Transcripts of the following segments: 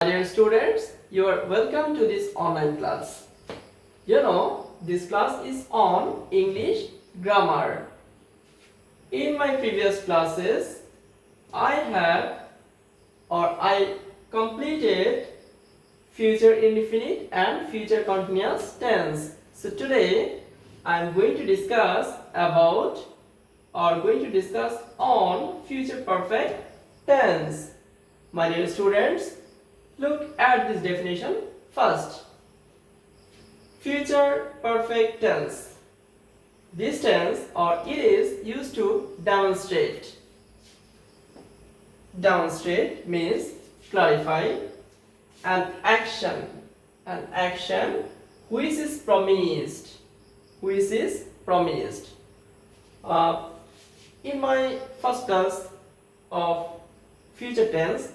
Dear students, you are welcome to this online class. This class is on English grammar. In my previous classes, I completed future indefinite and future continuous tense. So today I am going to discuss on future perfect tense. My dear students, look at this definition first. Future perfect tense. This tense it is used to demonstrate. Demonstrate means clarify an action. An action which is promised. Which is promised. In my first class of future tense,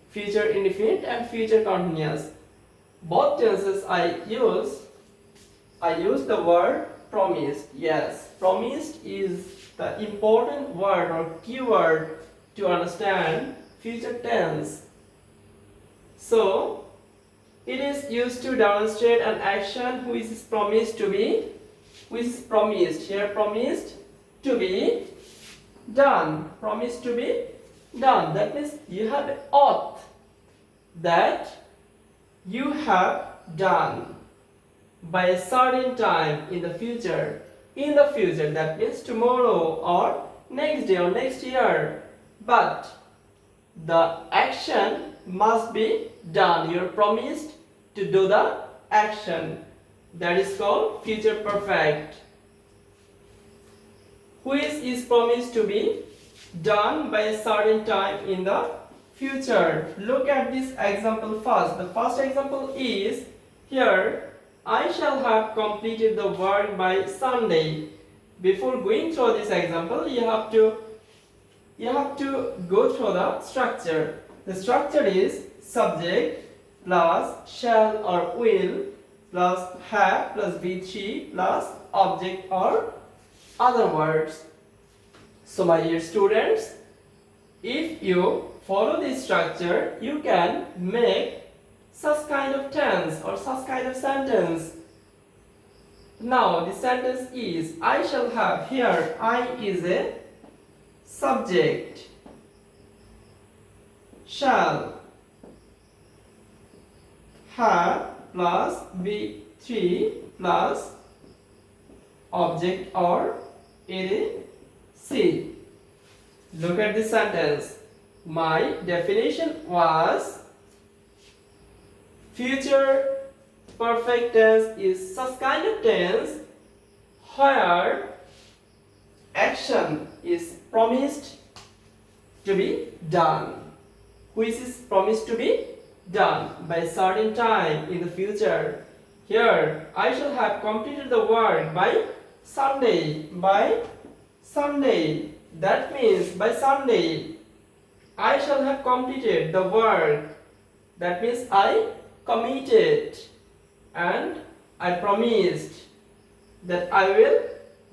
future indefinite and future continuous, both tenses I use the word promised. Yes, promised is the important word or keyword to understand future tense. So it is used to demonstrate an action which is promised to be done. Promised to be done. That means you have an oath that you have done by a certain time in the future. In the future, that means tomorrow or next day or next year. But the action must be done. You are promised to do the action. That is called future perfect. Which is promised to be done by a certain time in the future. Look at this example first. The first example is here, I shall have completed the work by Sunday. Before going through this example, you have to go through the structure. The structure is subject plus shall or will plus have plus be plus object or other words. So my dear students, if you follow this structure, you can make such kind of tense or such kind of sentence. Now the sentence is I shall have. Here I is a subject, shall have plus be plus object or see. Look at this sentence. My definition was future perfect tense is such kind of tense where action is promised to be done, which is promised to be done by a certain time in the future. Here I shall have completed the work by Sunday. By Sunday. That means by Sunday I shall have completed the work. That means I committed and I promised that I will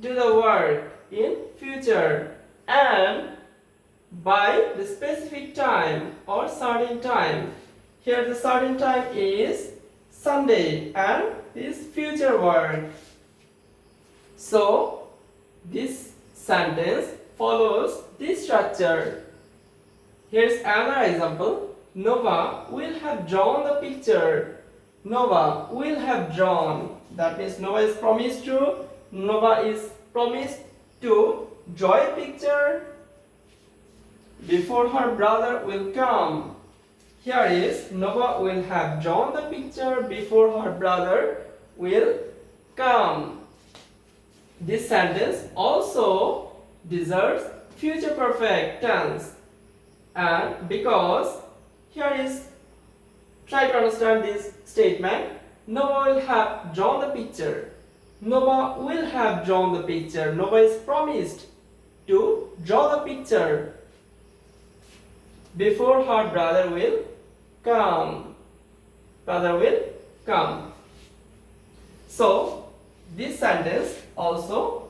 do the work in future and by the specific time or certain time. Here the certain time is Sunday and this future work. So this sentence follows this structure. Here's another example. Nova will have drawn the picture. Nova will have drawn. That means Nova is promised to draw a picture before her brother will come. Here is Nova will have drawn the picture before her brother will come. This sentence also deserves future perfect tense. And because here is, try to understand this statement. Nova will have drawn the picture. Nova will have drawn the picture. Nova is promised to draw the picture before her brother will come. Brother will come. So this sentence also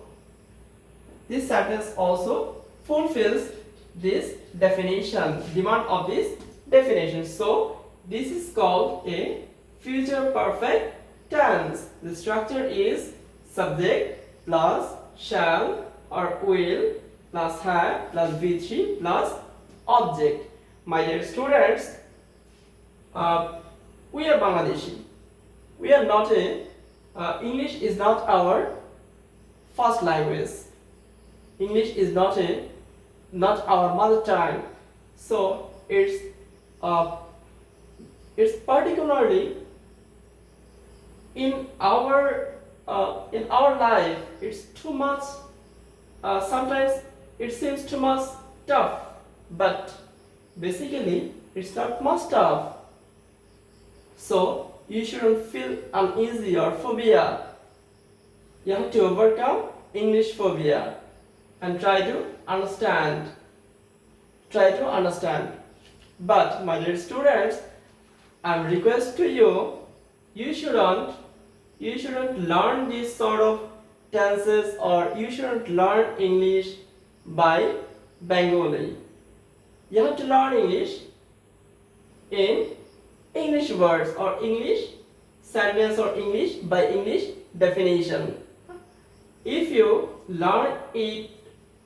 fulfills this definition, demand of this definition. So This is called a future perfect tense. The structure is subject plus shall or will plus have plus V3 plus object. My dear students, we are Bangladeshi. We are not a English is not our first language. English is not our mother tongue. So it's particularly in our life. It's too much. Sometimes it seems too much tough, but basically it's not much tough. So you shouldn't feel uneasy or phobia. You have to overcome English phobia and try to understand. But my dear students, I request to you, you shouldn't learn this sort of tenses, or you shouldn't learn English by Bengali. You have to learn English in English words or English sentence or English by English definition. If you learn it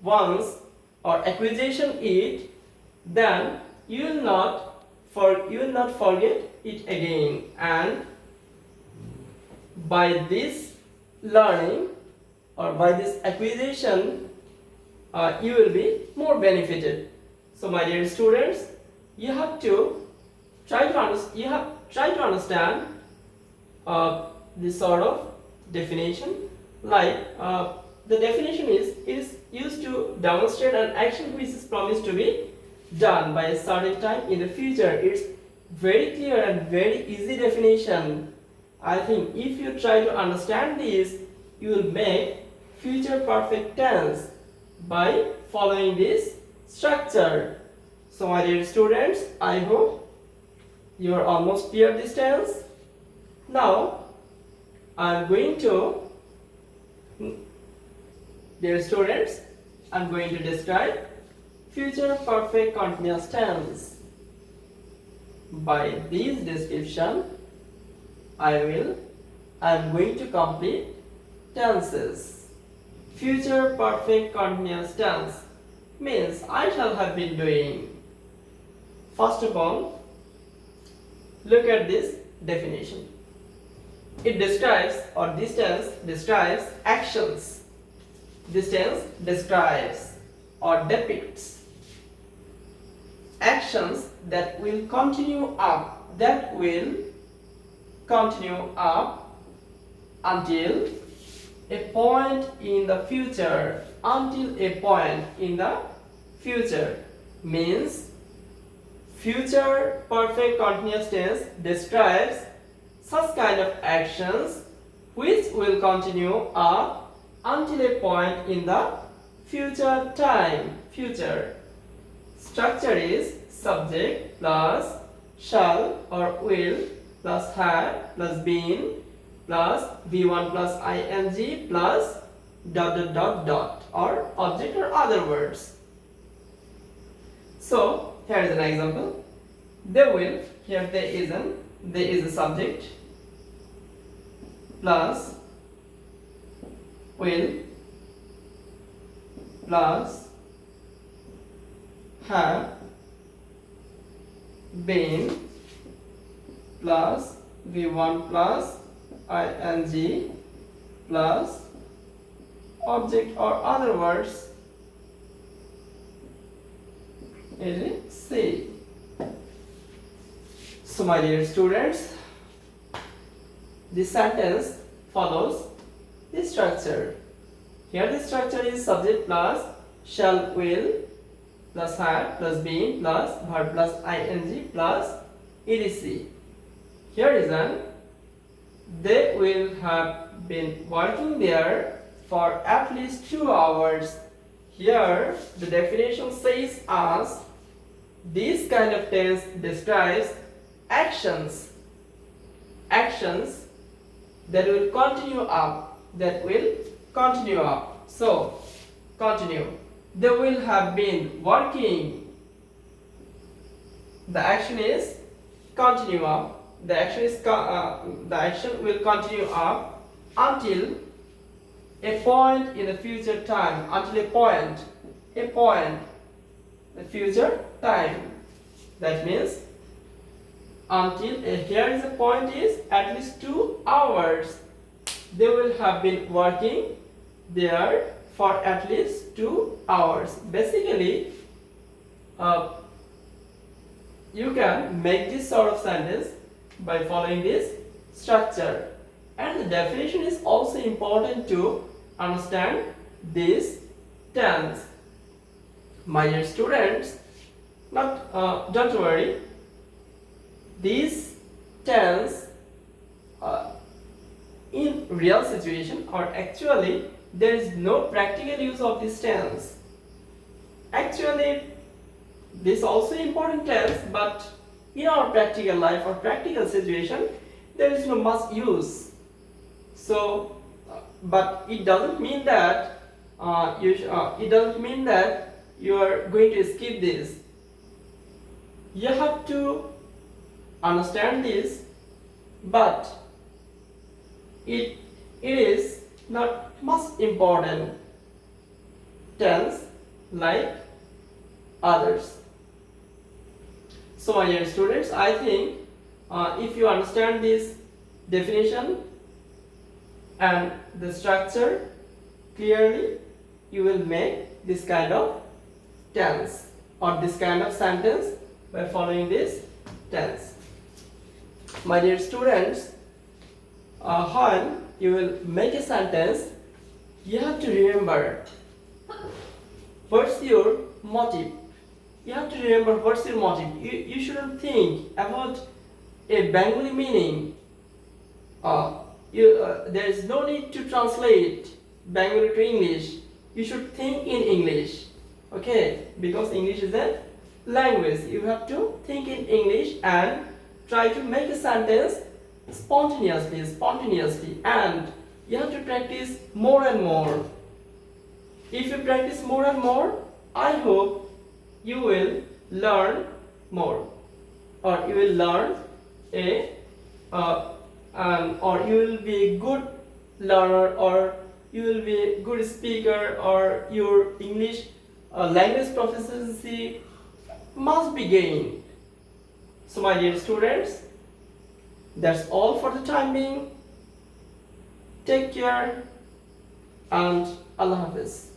once or acquisition it, then you will not forget it again, and by this learning or by this acquisition you will be more benefited. So my dear students, you have to try to understand this sort of definition. Like the definition is used to demonstrate an action which is promised to be done by a certain time in the future. It's very clear and very easy definition. I think if you try to understand this, you will make future perfect tense by following this structure. So my dear students, I hope you are almost clear this tense. Now I'm going to, dear students, I'm going to describe future perfect continuous tense. By this description, I'm going to complete tenses. Future perfect continuous tense means I shall have been doing. First of all, look at this definition. It describes, or this tense describes actions. This tense describes or depicts actions that will continue up, until a point in the future. Until a point in the future means future perfect continuous tense describes such kind of actions which will continue up until a point in the future time. Future structure is subject plus shall or will plus have plus been plus v1 plus ing plus ... or object or other words. So here is an example. They will, here there is a subject plus will plus have been plus v1 plus ing plus object or other words. C. So my dear students, this sentence follows this structure. Here the structure is subject plus shall, will plus have plus been plus verb plus ing plus etc. Here is an they will have been working there for at least 2 hours. Here the definition says as this kind of tense describes actions that will continue up, So continue. They will have been working. The action is continue up. The action will continue up until a point in the future time. Until a point, the future time. That means until here is a point is at least 2 hours. They will have been working there for at least 2 hours. Basically, you can make this sort of sentence by following this structure. And the definition is also important to understand this tense. My dear students, don't worry. These tense in real situation or actually there is no practical use of this tense. Actually, this also important tense, but in our practical life or practical situation, there is no much use. So, but it doesn't mean that you are going to skip this. You have to understand this, but it is not much important tense like others. So my dear students, I think if you understand this definition and the structure clearly, you will make this kind of tense or this kind of sentence by following this tense. My dear students, when you will make a sentence, you have to remember what's your motive. You have to remember what's your motive. You shouldn't think about a Bengali meaning. There is no need to translate Bengali to English. You should think in English, okay? Because English is a language. You have to think in English and try to make a sentence spontaneously, and you have to practice more and more. If you practice more and more, I hope you will learn more, or you will learn or you will be a good learner, or you will be a good speaker, or your English language proficiency must be gained. So my dear students, that's all for the time being. Take care and Allah Hafiz.